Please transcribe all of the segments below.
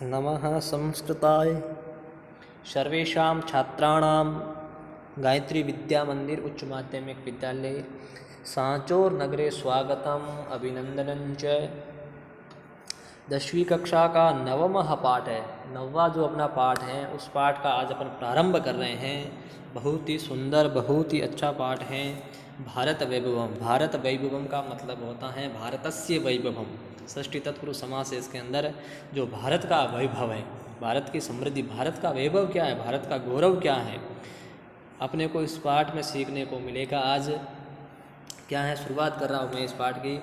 नमः संस्कृताय सर्वेषां छात्राणां गायत्री विद्या मंदिर उच्च माध्यमिक विद्यालय सांचौर नगरे स्वागतम अभिनंदनं च। 10वीं कक्षा का नवमः पाठ है। नववा जो अपना पाठ है उस पाठ का आज अपन प्रारंभ कर रहे हैं। बहुत ही सुंदर, बहुत ही अच्छा पाठ है। भारत वैभवम। भारत वैभवम का मतलब होता है भारतस्य वैभवम। षष्ठी तत्पुरुष समास है इसके अंदर। जो भारत का वैभव है, भारत की समृद्धि, भारत का वैभव क्या है, भारत का गौरव क्या है, अपने को इस पाठ में सीखने को मिलेगा। आज क्या है, शुरुआत कर रहा हूँ मैं इस पाठ की।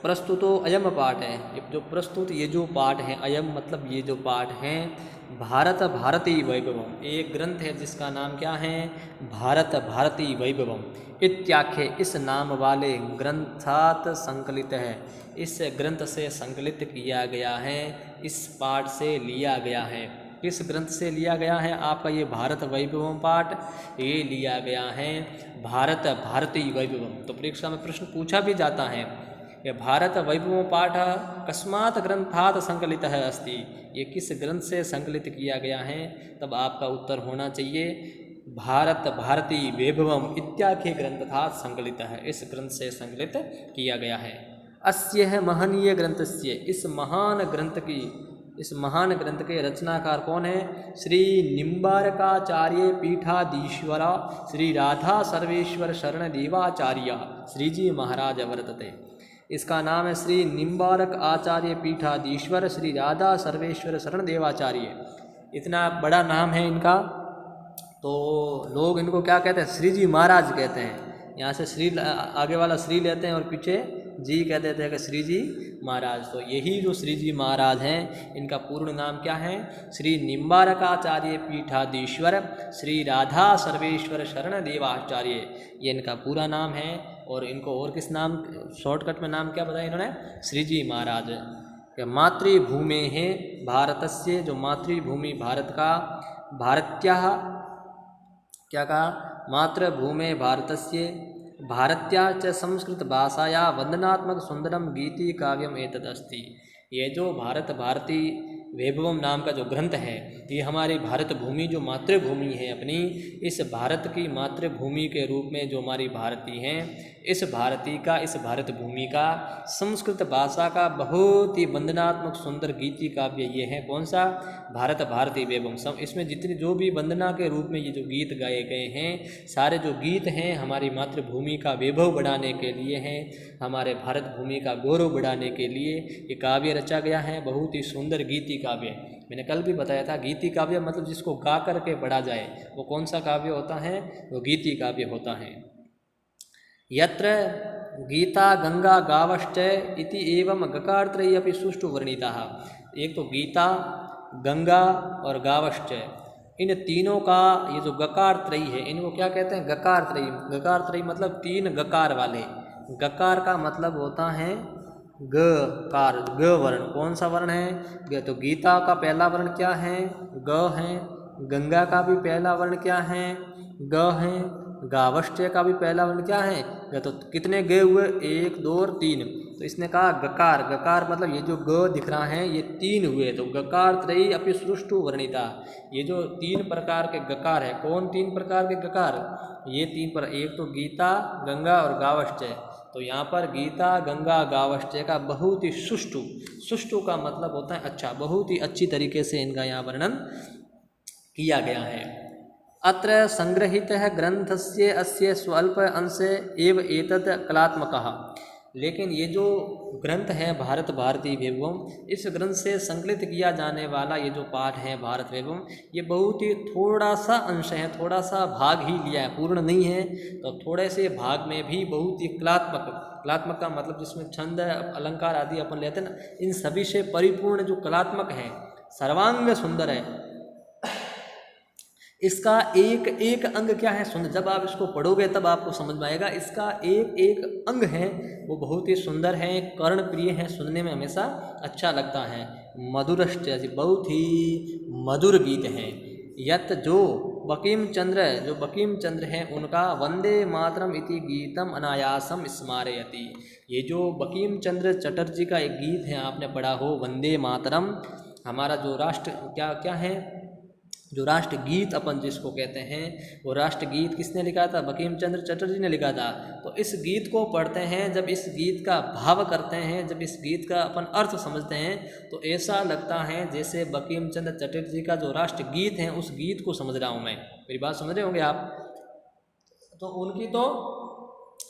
प्रस्तुतो अयम पाठ है। जो प्रस्तुत ये जो पाठ है, अयम मतलब ये जो पाठ है, भारत भारती वैभवम। एक ग्रंथ है जिसका नाम क्या है, भारत भारती वैभवम इत्याख्ये। इस नाम वाले ग्रंथात संकलित है। इस ग्रंथ से संकलित किया गया है, इस पाठ से लिया गया है। किस ग्रंथ से लिया गया है आपका ये भारत वैभवम पाठ? ये लिया गया है भारत भारती वैभवम। तो परीक्षा में प्रश्न पूछा भी जाता है, ये भारत वैभवम पाठ कस्मात् ग्रंथात् संकलित है अस्ति। ये किस ग्रंथ से संकलित किया गया है? तब आपका उत्तर होना चाहिए भारत भारती वैभवम इत्याख्ये ग्रंथात् संकलित है। इस ग्रंथ से संकलित किया गया है। अस्य महनीय ग्रंथस्य। इस महान ग्रंथ के रचनाकार कौन है? श्री निम्बारकाचार्य पीठाधीश्वर श्री राधा सर्वेश्वर शरण देवाचार्य श्री जी महाराज वर्तते। इसका नाम है श्री निम्बारक आचार्य पीठाधीश्वर श्री राधा सर्वेश्वर शरण देवाचार्य। इतना बड़ा नाम है इनका, तो लोग इनको क्या कहते हैं? श्री जी महाराज कहते हैं। यहाँ से श्री आगे वाला श्री लेते हैं और पीछे जी कह देते हैं कि श्री जी महाराज। तो यही जो श्री जी महाराज हैं, इनका पूर्ण नाम क्या है? श्री निम्बारकाचार्य पीठाधीश्वर श्री राधा सर्वेश्वर शरण देवाचार्य, ये इनका पूरा नाम है। और इनको और किस नाम, शॉर्टकट में नाम क्या बताया इन्होंने? श्री जी महाराज। मातृभूमे है भारतस्य, जो मातृभूमि भारत का, भारत्या क्या कहा? मातृभूमे भारतस्य भारत्या च संस्कृत भाषाया वंदनात्मक सुंदरम गीति काव्यम एतद अस्ति। ये जो भारत भारती वैभवम नाम का जो ग्रंथ है, ये हमारी भारत भूमि जो मातृभूमि है अपनी, इस भारत की मातृभूमि के रूप में जो हमारी भारती हैं, इस भारत भूमि का संस्कृत भाषा का बहुत ही वंदनात्मक सुंदर गीति काव्य ये है। कौन सा? भारत भारती वैभवम। इसमें जितने जो भी वंदना के रूप में ये जो गीत गाए गए हैं, सारे जो गीत हैं हमारी मातृभूमि का वैभव बढ़ाने के लिए हैं, हमारे भारत भूमि का गौरव बढ़ाने के लिए ये काव्य रचा गया है। बहुत ही सुंदर गीति काव्य। मैंने कल भी बताया था, गीति काव्य मतलब जिसको गा करके पढ़ा जाए, वो कौन सा काव्य होता है? वो गीति काव्य होता है। यत्र गीता गंगा गावश्च इति एवं गकारत्रयी अपि सुष्ठु वर्णिताः। एक तो गीता, गंगा और गावश्च, इन तीनों का ये जो गकार त्रयी है, इनको क्या कहते हैं? गकार त्रयी। गकार त्रयी मतलब तीन गकार वाले। गकार का मतलब होता है गकार, ग वर्ण। कौन सा वर्ण है? ग। तो गीता का पहला वर्ण क्या है? ग है। गंगा का भी पहला वर्ण क्या है? ग है। गावश्चय का भी पहला वर्ण क्या है? ग। तो कितने ग हुए? 1 2 और 3। तो इसने कहा गकार। गकार मतलब ये जो ग दिख रहा है ये 3 हुए। तो गकार त्रयी अपि सुष्ठु वर्णिता। ये जो 3 प्रकार के गकार है, कौन 3 प्रकार के गकार? ये 3 पर, एक तो गीता, गंगा और गावश्चय। तो यहाँ पर गीता, गंगा, गावश्चय का बहुत ही सुष्ठु, सुष्ठु का मतलब होता है अच्छा, बहुत ही अच्छी तरीके से इनका यहाँ वर्णन किया गया है। अत्र संग्रहितः ग्रंथस्य अस्य स्वल्प अंशे एव एतद् कलात्मकः। लेकिन ये जो ग्रंथ है भारत भारती वैभवम, इस ग्रंथ से संकलित किया जाने वाला ये जो पाठ है भारत वैभवम, ये बहुत ही थोड़ा सा अंश है, थोड़ा सा भाग ही लिया है, पूर्ण नहीं है। तो थोड़े से भाग में भी बहुत ही कलात्मक, कलात्मक का मतलब जिसमें छंद अलंकार आदि अपन लेते हैं ना, इन सभी से परिपूर्ण जो कलात्मक है, सर्वांग सुंदर है। इसका एक एक अंग क्या है सुंदर। जब आप इसको पढ़ोगे तब आपको समझ में आएगा। इसका एक एक अंग है वो बहुत ही सुंदर है, कर्ण प्रिय है, सुनने में हमेशा अच्छा लगता है। मधुरश्च, बहुत ही मधुर गीत है। यत जो बंकिम चंद्र हैं उनका वंदे मातरम इति गीतम अनायासम स्मारयति। ये जो बंकिम चंद्र चटर्जी का एक गीत है आपने पढ़ा हो, वंदे मातरम, हमारा जो राष्ट्र क्या क्या है, जो राष्ट्रगीत अपन जिसको कहते हैं, वो राष्ट्रगीत किसने लिखा था? बंकिम चंद्र चटर्जी ने लिखा था। तो इस गीत को पढ़ते हैं, जब इस गीत का भाव करते हैं, जब इस गीत का अपन अर्थ समझते हैं, तो ऐसा लगता है जैसे बंकिम चंद्र चटर्जी का जो राष्ट्रगीत है उस गीत को समझ रहा हूँ मैं। मेरी बात समझ रहे होंगे आप। तो उनकी तो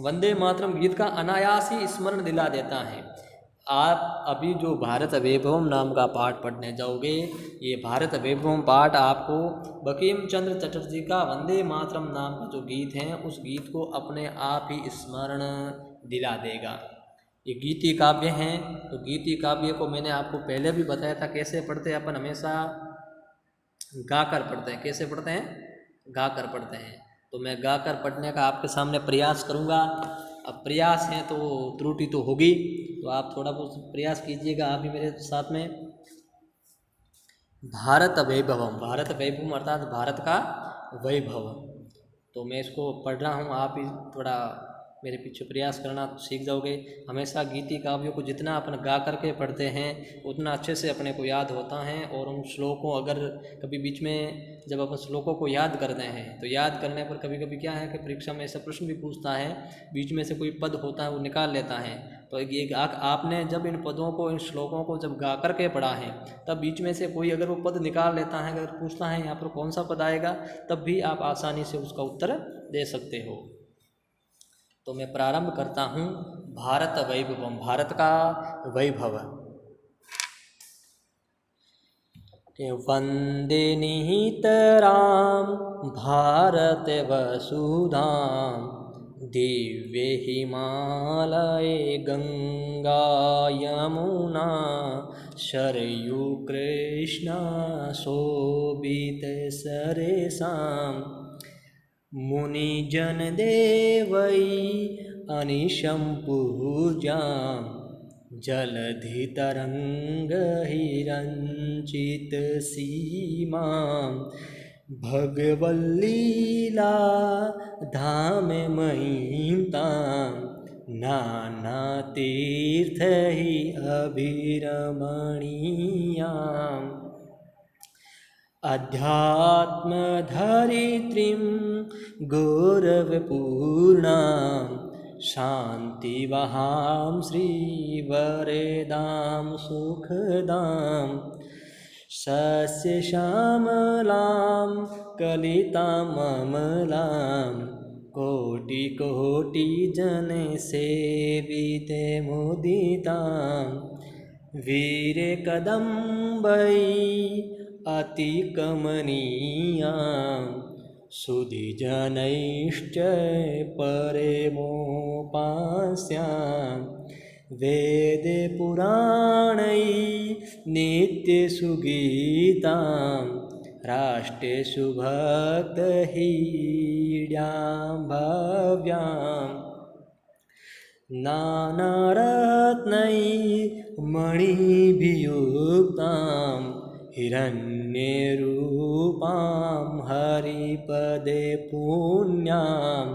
वंदे मातरम गीत का अनायास ही स्मरण दिला देता है। आप अभी जो भारत वैभवम नाम का पाठ पढ़ने जाओगे, ये भारत वैभवम पाठ आपको बंकिम चंद्र चटर्जी का वंदे मातरम नाम का जो गीत है उस गीत को अपने आप ही स्मरण दिला देगा। ये गीति काव्य हैं। तो गीति काव्य को मैंने आपको पहले भी बताया था कैसे पढ़ते हैं अपन, हमेशा गाकर पढ़ते हैं। कैसे पढ़ते हैं? गाकर पढ़ते हैं। तो मैं गाकर पढ़ने का आपके सामने प्रयास करूँगा। अब प्रयास है तो त्रुटि तो होगी, तो आप थोड़ा बहुत प्रयास कीजिएगा आप भी मेरे साथ में। भारत वैभवम, भारत वैभवम अर्थात भारत का वैभव। तो मैं इसको पढ़ रहा हूँ, आप ही थोड़ा मेरे पीछे प्रयास करना, तो सीख जाओगे। हमेशा गीति काव्यों को जितना अपन गा करके पढ़ते हैं उतना अच्छे से अपने को याद होता है। और उन श्लोकों अगर कभी बीच में जब अपन श्लोकों को याद करते हैं तो याद करने पर कभी कभी क्या है कि परीक्षा में ऐसा प्रश्न भी पूछता है, बीच में से कोई पद होता है वो निकाल लेता है। तो ये आपने जब इन पदों को, इन श्लोकों को जब गा करके पढ़ा है, तब बीच में से कोई अगर वो पद निकाल लेता है, अगर पूछता है यहाँ पर कौन सा पद आएगा, तब भी आप आसानी से उसका उत्तर दे सकते हो। तो मैं प्रारंभ करता हूँ। भारत वैभवम, भारत का वैभव। वंदे निहितराम भारत वसुधाम, दिव्य हिमालय गंगा यमुना, शरयू कृष्णा शोभित सरेसाम, मुनिजन देवै अनिशं पूजां, जलधि तरंग हिरंचित सीमां, भगवल्लीला धाम महितां, नाना तीर्थ हि अभिरमणीयाम्, अध्यात्मधरित्रीं गौरवपूर्णां, शान्तिवहां श्रीवरदां सुखदां, सस्यश्यामलां कलिताममलां, कोटिकोटिजनसेविते मुदितां, वीरकदम्बै अतिकमनीयां, सुधिजनैश्च परमोपास्यां, वेदपुराणै नित्यसुगीतां, राष्ट्रेषु भक्तहीड्यां भव्यां, नानारत्नै मणिभियुक्तां, हिरण्यरूपां हरिपदे पुण्यां,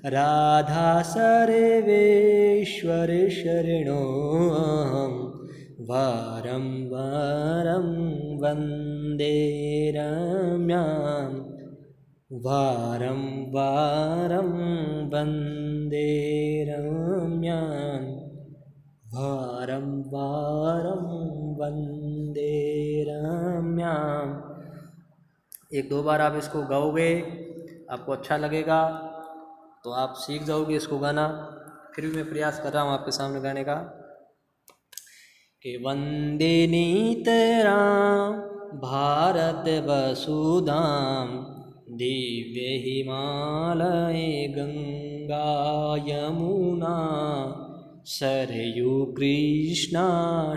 राधा सर्वेश्वर शरणोऽहं, वारं वारं वन्दे रम्यां, वारं वारं वन्दे रम्यां, वारं वारं वन्दे रम्यां। एक दो बार आप इसको गाओगे, आपको अच्छा लगेगा, तो आप सीख जाओगे इसको गाना। फिर भी मैं प्रयास कर रहा हूँ आपके सामने गाने का। कि वंदे नितरां भारत वसुधां, दिव्य हिमालय गंगा यमुना, सरयू कृष्णा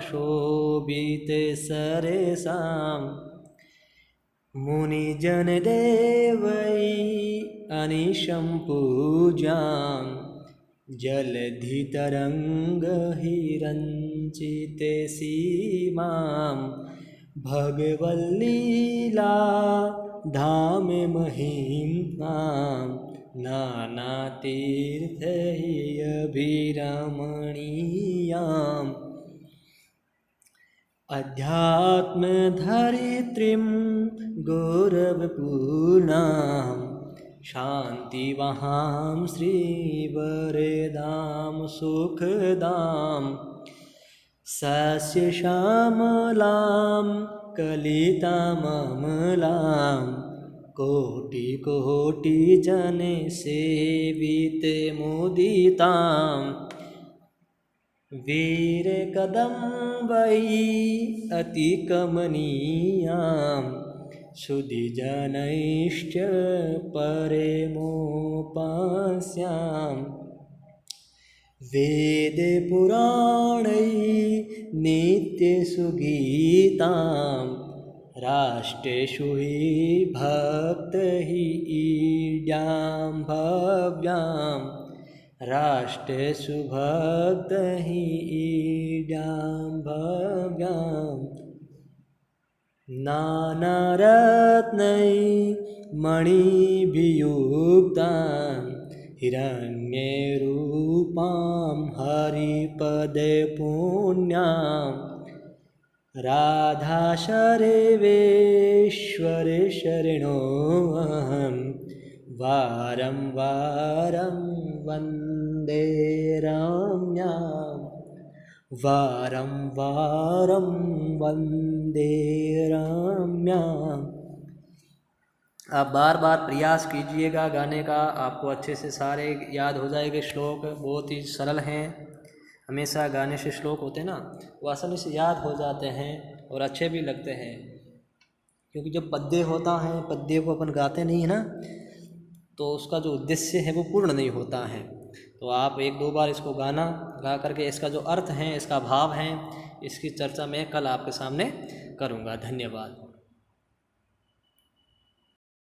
शोभित सरेसां, मुनिजन देवै अनिशं पूजां, जलधि तरंग हिरंचित सीमां, भगवल्लीला धाम महिम्नां, नाना तीर्थ हि अभिरमणीयाम्, अध्यात्मधरित्रीं गौरवपूर्णां शान्तिवहां श्रीवरदां सुखदां सस्यश्यामलां कलितामलां कोटिकोटिजनसेवितमुदितां वीरकदम्बै अतिकमनीयां सुधिजनैश्च परमोपास्यां वेदपुराणै नित्यसुगीतां राष्ट्रेषु हि भक्तैः ईड्यां भव्यां राष्ट्रेषु भक्तैः ईड्यां भव्यां नानारत्नै मणिभियुक्तां हिरण्यरूपां हरिपदे पुण्यां राधाशरेवेश्वरशरणोऽहं वारं वारं वन्दे रम्यां वारं वारं वन्दे रम्यां। आप बार बार प्रयास कीजिएगा गाने का, आपको अच्छे से सारे याद हो जाएंगे। श्लोक बहुत ही सरल हैं, हमेशा गाने से श्लोक होते हैं ना वो आसानी से याद हो जाते हैं और अच्छे भी लगते हैं, क्योंकि जब पद्य होता है, पद्य को अपन गाते नहीं है ना, तो उसका जो उद्देश्य है वो पूर्ण नहीं होता है। तो आप एक दो बार इसको गाना गा करके इसका जो अर्थ है, इसका भाव है, इसकी चर्चा मैं कल आपके सामने करूँगा। धन्यवाद।